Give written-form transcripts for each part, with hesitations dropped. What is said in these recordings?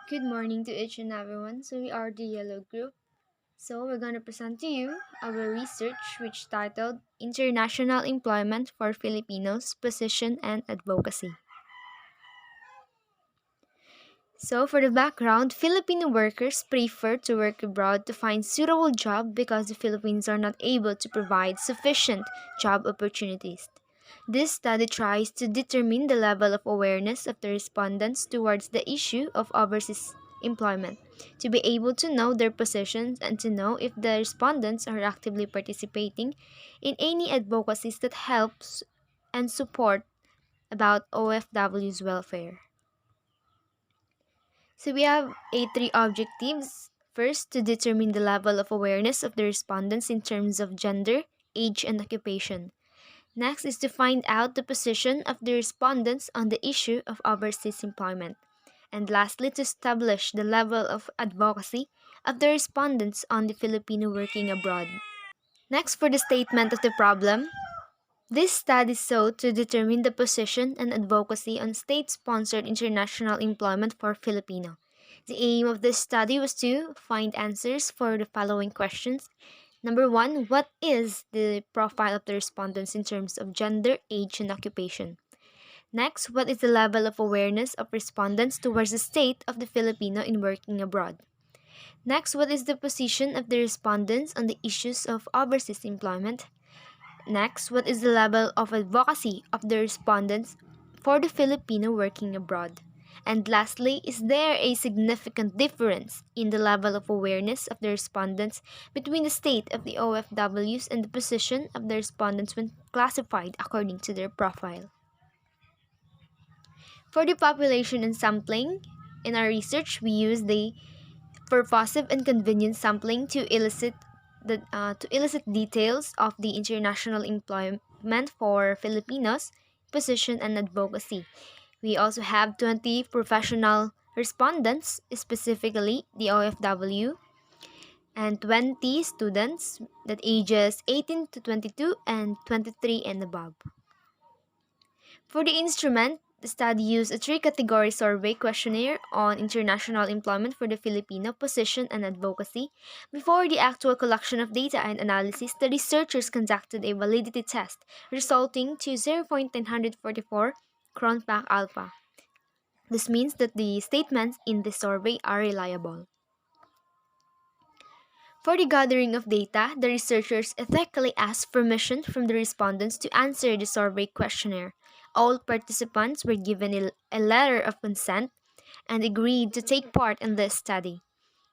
Good morning to each and everyone. So we are the Yellow Group. So we're going to present to you our research which titled International Employment for Filipinos, Position and Advocacy. So for the background, Filipino workers prefer to work abroad to find suitable job because the Philippines are not able to provide sufficient job opportunities. This study tries to determine the level of awareness of the respondents towards the issue of overseas employment, to be able to know their positions and to know if the respondents are actively participating in any advocacies that helps and support about OFW's welfare. So we have three objectives. First, to determine the level of awareness of the respondents in terms of gender, age, and occupation. Next is to find out the position of the respondents on the issue of overseas employment. And lastly, to establish the level of advocacy of the respondents on the Filipino working abroad. Next, for the statement of the problem, this study sought to determine the position and advocacy on state-sponsored international employment for Filipino. The aim of this study was to find answers for the following questions. Number one, what is the profile of the respondents in terms of gender, age, and occupation? Next, what is the level of awareness of respondents towards the state of the Filipino in working abroad? Next, what is the position of the respondents on the issues of overseas employment? Next, what is the level of advocacy of the respondents for the Filipino working abroad? And lastly, is there a significant difference in the level of awareness of the respondents between the state of the OFWs and the position of the respondents when classified according to their profile? For the population and sampling, in our research, we use the purposive and convenient sampling to elicit details of the international employment for Filipinos, position and advocacy. We also have 20 professional respondents, specifically the OFW, and 20 students that ages 18 to 22 and 23 and above. For the instrument, the study used a three-category survey questionnaire on international employment for the Filipino, position, and advocacy. Before the actual collection of data and analysis, the researchers conducted a validity test, resulting to 0.944 Cronbach alpha. This means that the statements in the survey are reliable. For the gathering of data, the researchers ethically asked permission from the respondents to answer the survey questionnaire. All participants were given a letter of consent and agreed to take part in this study.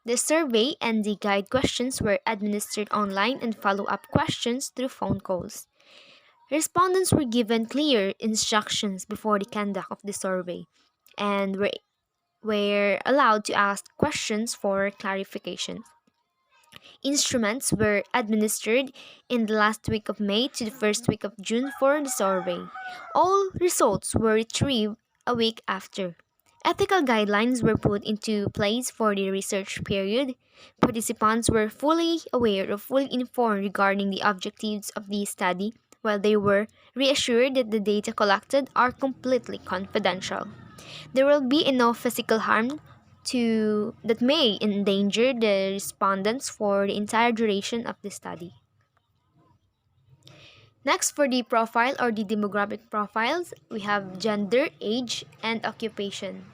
The survey and the guide questions were administered online and follow-up questions through phone calls. Respondents were given clear instructions before the conduct of the survey and were allowed to ask questions for clarification. Instruments were administered in the last week of May to the first week of June for the survey. All results were retrieved a week after. Ethical guidelines were put into place for the research period. Participants were fully aware or fully informed regarding the objectives of the study, while they were reassured that the data collected are completely confidential. There will be no physical harm to that may endanger the respondents for the entire duration of the study. Next, for the profile or the demographic profiles, we have gender, age, and occupation.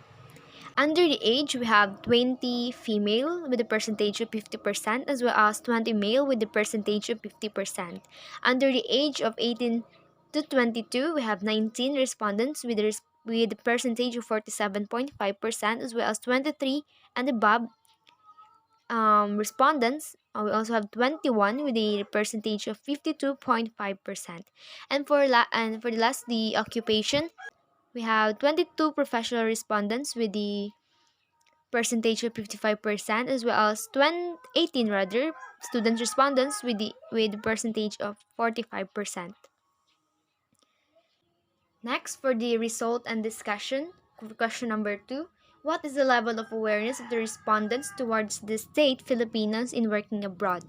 Under the age, we have 20 female with a percentage of 50% as well as 20 male with a percentage of 50%. Under the age of 18 to 22, we have 19 respondents with a percentage of 47.5% as well as 23 and above respondents. We also have 21 with a percentage of 52.5%. And for the last, the occupation, we have 22 professional respondents with the percentage of 55% as well as 18 rather student respondents with percentage of 45%. Next, for the result and discussion, question number 2, what is the level of awareness of the respondents towards the state Filipinos in working abroad?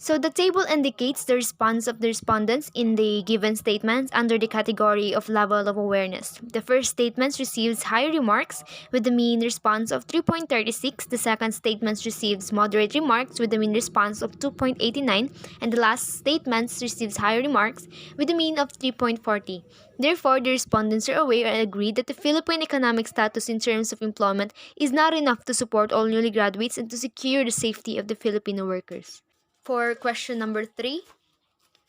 So the table indicates the response of the respondents in the given statements under the category of level of awareness. The first statement receives high remarks with the mean response of 3.36. The second statement receives moderate remarks with the mean response of 2.89. And the last statement receives higher remarks with a mean of 3.40. Therefore, the respondents are aware and agree that the Philippine economic status in terms of employment is not enough to support all newly graduates and to secure the safety of the Filipino workers. For question number 3,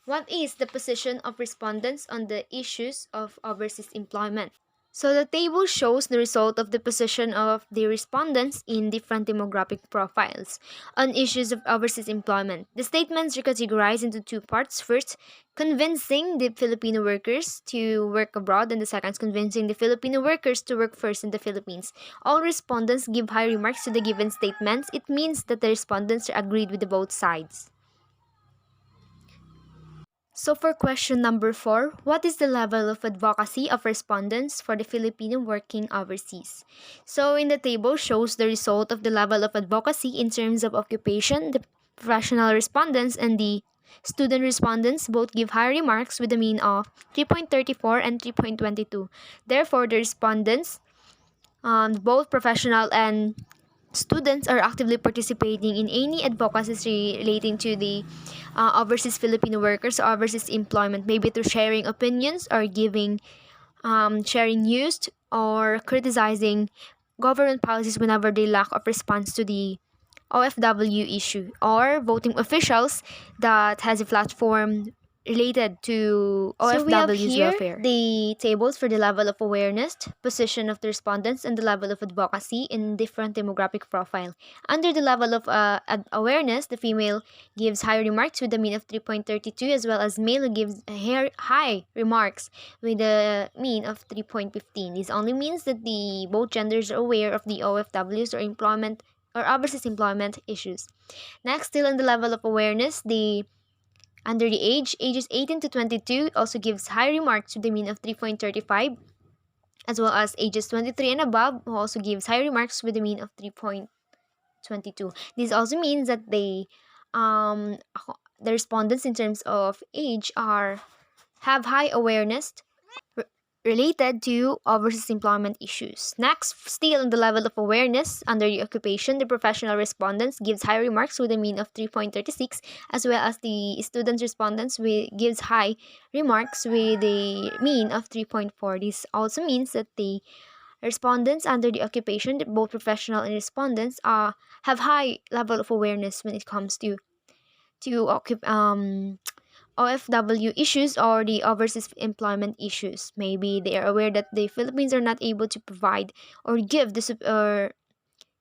what is the position of respondents on the issues of overseas employment? So the table shows the result of the position of the respondents in different demographic profiles on issues of overseas employment. The statements are categorized into two parts. First, convincing the Filipino workers to work abroad, and the second is convincing the Filipino workers to work first in the Philippines. All respondents give high remarks to the given statements. It means that the respondents are agreed with the both sides. So for question number 4, what is the level of advocacy of respondents for the Filipino working overseas? So in the table shows the result of the level of advocacy in terms of occupation. The professional respondents and the student respondents both give high remarks with a mean of 3.34 and 3.22. Therefore, the respondents, both professional and students, are actively participating in any advocacy relating to the overseas Filipino workers or overseas employment, maybe through sharing opinions or giving, sharing news or criticizing government policies whenever they lack of response to the OFW issue, or voting officials that has a platform related to So we have OFW's here welfare. The tables for the level of awareness, position of the respondents, and the level of advocacy in different demographic profile. Under the level of awareness, the female gives high remarks with a mean of 3.32, as well as male who gives high remarks with a mean of 3.15. This only means that the both genders are aware of the OFWs or employment or overseas employment issues. Next, still on the level of awareness, the under the ages 18 to 22 also gives high remarks with the mean of 3.35, as well as ages 23 and above who also gives high remarks with a mean of 3.22. This also means that um, the respondents in terms of age have high awareness related to overseas employment issues. Next, still on the level of awareness under the occupation, the professional respondents gives high remarks with a mean of 3.36, as well as the student respondents gives high remarks with a mean of 3.4. This also means that the respondents under the occupation, both professional and respondents, have high level of awareness when it comes to OFW issues or the overseas employment issues. Maybe they are aware that the Philippines are not able to provide or give the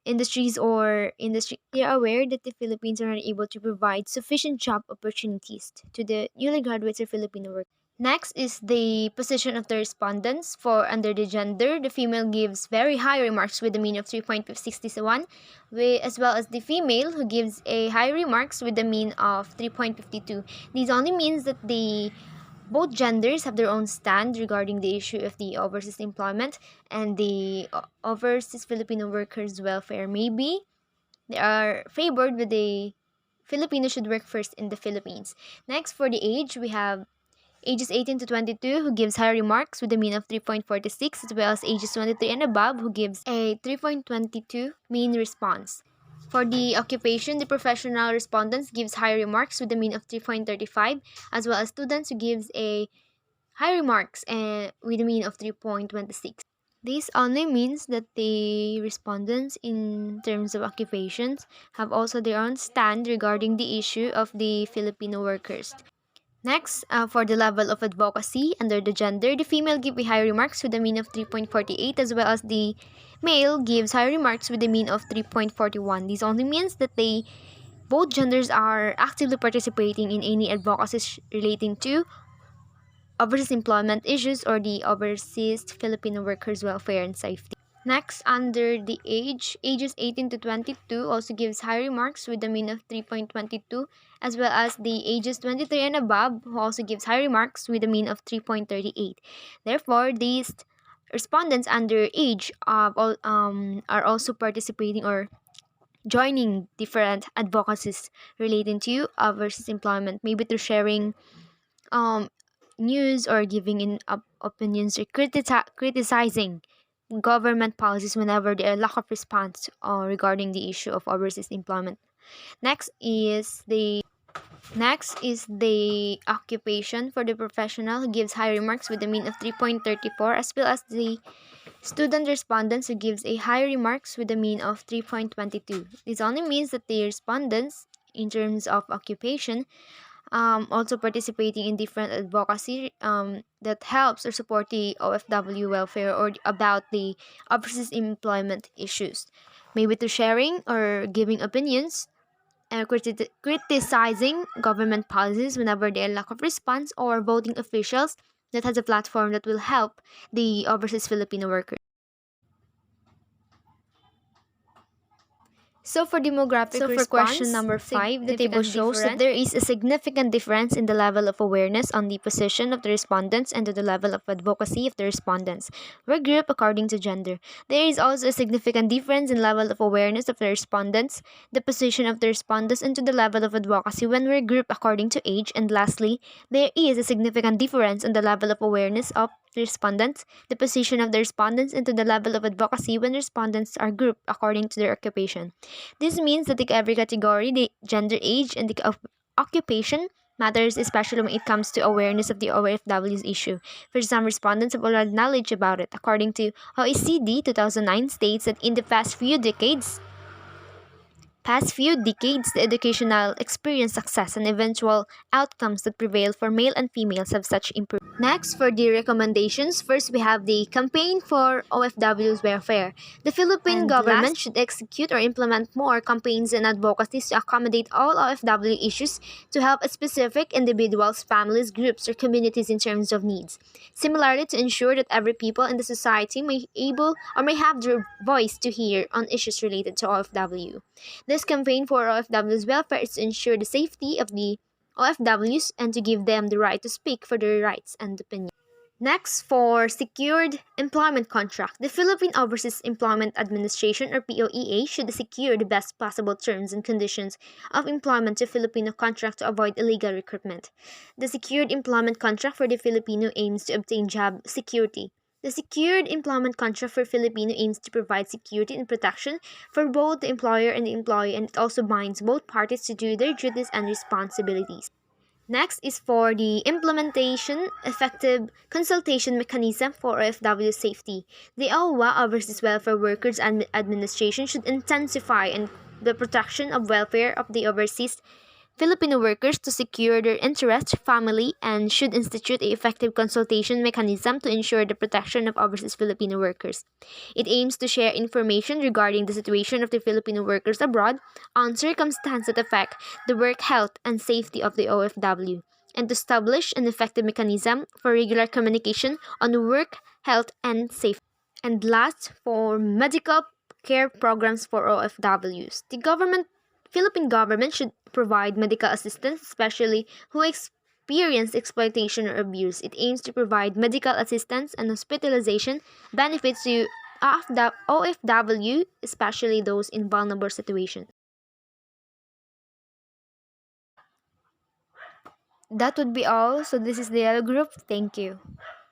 industries or industry. They are aware that the Philippines are not able to provide sufficient job opportunities to the newly graduated Filipino workers. Next is the position of the respondents. For under the gender, the female gives very high remarks with a mean of 3.61, as well as the female who gives a high remarks with a mean of 3.52. This only means that both genders have their own stand regarding the issue of the overseas employment and the overseas Filipino workers' welfare. Maybe they are favored with the Filipinos should work first in the Philippines. Next, for the age, we have ages 18 to 22 who gives high remarks with a mean of 3.46, as well as ages 23 and above who gives a 3.22 mean response. For the occupation, the professional respondents gives high remarks with a mean of 3.35, as well as students who gives a high remarks with a mean of 3.26. This only means that the respondents in terms of occupations have also their own stand regarding the issue of the Filipino workers. Next, for the level of advocacy under the gender, the female gives high remarks with a mean of 3.48, as well as the male gives high remarks with a mean of 3.41. This only means that both genders are actively participating in any advocacy relating to overseas employment issues or the overseas Filipino workers' welfare and safety. Next, under the ages 18 to 22 also gives high remarks with a mean of 3.22, as well as the ages 23 and above who also gives high remarks with a mean of 3.38. Therefore, these respondents under age are also participating or joining different advocacies relating to overseas employment, maybe through sharing um, news or giving in opinions or criticizing government policies whenever there are lack of response regarding the issue of overseas employment. Next is the occupation for the professional who gives high remarks with a mean of 3.34, as well as the student respondents who gives a high remarks with a mean of 3.22. This only means that the respondents in terms of occupation also participating in different advocacy that helps or support the OFW welfare or about the overseas employment issues, maybe through sharing or giving opinions, criticizing government policies whenever there are lack of response, or voting officials that has a platform that will help the overseas Filipino workers. So for demographic question number 5, the table shows that there is a significant difference in the level of awareness on the position of the respondents and to the level of advocacy of the respondents. We're grouped according to gender. There is also a significant difference in level of awareness of the respondents, the position of the respondents, and to the level of advocacy when we're grouped according to age. And lastly, there is a significant difference in the level of awareness of the respondents, the position of the respondents, and to the level of advocacy when respondents are grouped according to their occupation. This means that in every category, the gender, age, and the occupation matters, especially when it comes to awareness of the OFW's issue. For some respondents have already knowledge about it. According to OECD 2009 states that in the past few decades, the educational experience, success, and eventual outcomes that prevail for male and females have such improved. Next, for the recommendations, first we have the campaign for OFW's welfare. The Philippine government should execute or implement more campaigns and advocacies to accommodate all OFW issues to help specific individuals, families, groups, or communities in terms of needs. Similarly, to ensure that every people in the society may have their voice to hear on issues related to OFW. This campaign for OFWs' welfare is to ensure the safety of the OFWs and to give them the right to speak for their rights and opinions. Next, for secured employment contract, the Philippine Overseas Employment Administration or POEA should secure the best possible terms and conditions of employment to Filipino contract to avoid illegal recruitment. The secured employment contract for the Filipino aims to obtain job security. The secured employment contract for Filipino aims to provide security and protection for both the employer and the employee, and it also binds both parties to do their duties and responsibilities. Next is for the implementation effective consultation mechanism for OFW safety. The OWA Overseas Welfare Workers Administration should intensify the protection of welfare of the overseas Filipino workers to secure their interests, family, and should institute a effective consultation mechanism to ensure the protection of overseas Filipino workers. It aims to share information regarding the situation of the Filipino workers abroad on circumstances that affect the work health and safety of the OFW, and to establish an effective mechanism for regular communication on work health and safety. And last, for medical care programs for OFWs. Philippine government should provide medical assistance, especially who experience exploitation or abuse. It aims to provide medical assistance and hospitalization benefits to OFW, especially those in vulnerable situations. That would be all. So this is the Yellow Group. Thank you.